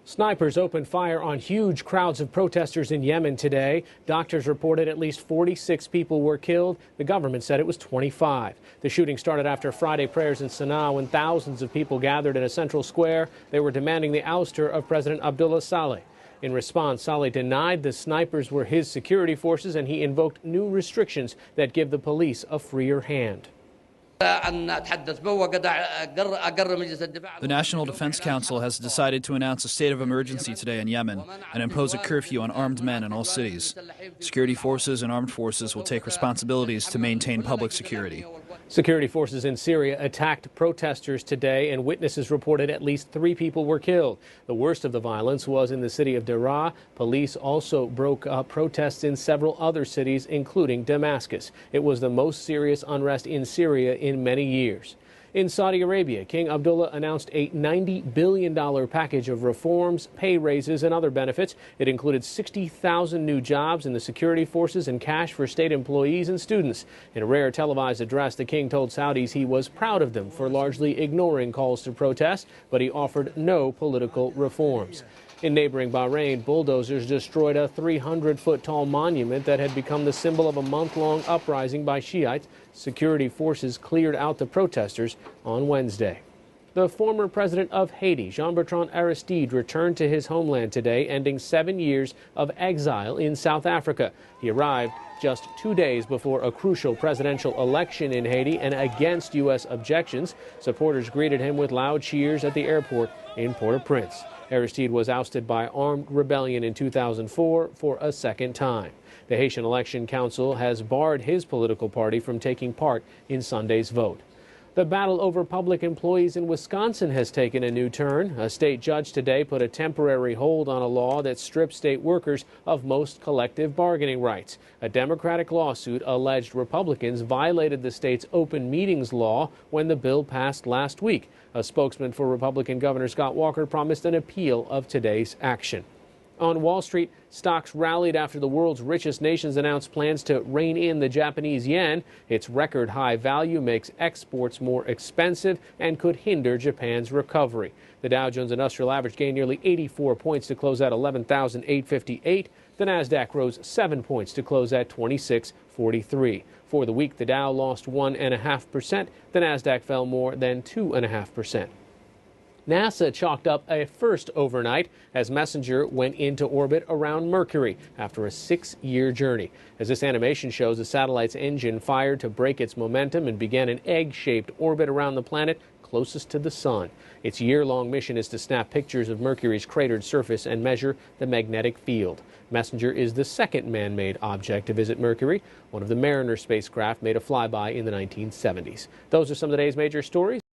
Snipers opened fire on huge crowds of protesters in Yemen today. Doctors reported at least 46 people were killed. The government said it was 25. The shooting started after Friday prayers in Sana'a when thousands of people gathered in a central square. They were demanding the ouster of President Abdullah Saleh. In response, Saleh denied the snipers were his security forces, and he invoked new restrictions that give the police a freer hand. The National Defense Council has decided to announce a state of emergency today in Yemen and impose a curfew on armed men in all cities. Security forces and armed forces will take responsibilities to maintain public security. Security forces in Syria attacked protesters today, and witnesses reported at least 3 people were killed. The worst of the violence was in the city of Daraa. Police also broke up protests in several other cities, including Damascus. It was the most serious unrest in Syria in many years. In Saudi Arabia, King Abdullah announced a $90 billion package of reforms, pay raises, and other benefits. It included 60,000 new jobs in the security forces and cash for state employees and students. In a rare televised address, the king told Saudis he was proud of them for largely ignoring calls to protest, but he offered no political reforms. In neighboring Bahrain, bulldozers destroyed a 300-foot-tall monument that had become the symbol of a month-long uprising by Shiites. Security forces cleared out the protesters on Wednesday. The former president of Haiti, Jean-Bertrand Aristide, returned to his homeland today, ending 7 years of exile in South Africa. He arrived just 2 days before a crucial presidential election in Haiti, and against U.S. objections. Supporters greeted him with loud cheers at the airport in Port-au-Prince. Aristide was ousted by armed rebellion in 2004 for a second time. The Haitian Election Council has barred his political party from taking part in Sunday's vote. The battle over public employees in Wisconsin has taken a new turn. A state judge today put a temporary hold on a law that strips state workers of most collective bargaining rights. A Democratic lawsuit alleged Republicans violated the state's open meetings law when the bill passed last week. A spokesman for Republican Governor Scott Walker promised an appeal of today's action. On Wall Street, stocks rallied after the world's richest nations announced plans to rein in the Japanese yen. Its record high value makes exports more expensive and could hinder Japan's recovery. The Dow Jones Industrial Average gained nearly 84 points to close at 11,858. The Nasdaq rose 7 points to close at 2643. For the week, the Dow lost 1.5%. The Nasdaq fell more than 2.5%. NASA chalked up a first overnight as Messenger went into orbit around Mercury after a 6-year journey. As this animation shows, the satellite's engine fired to break its momentum and began an egg-shaped orbit around the planet closest to the sun. Its year-long mission is to snap pictures of Mercury's cratered surface and measure the magnetic field. Messenger is the second man-made object to visit Mercury. One of the Mariner spacecraft made a flyby in the 1970s. Those are some of today's major stories.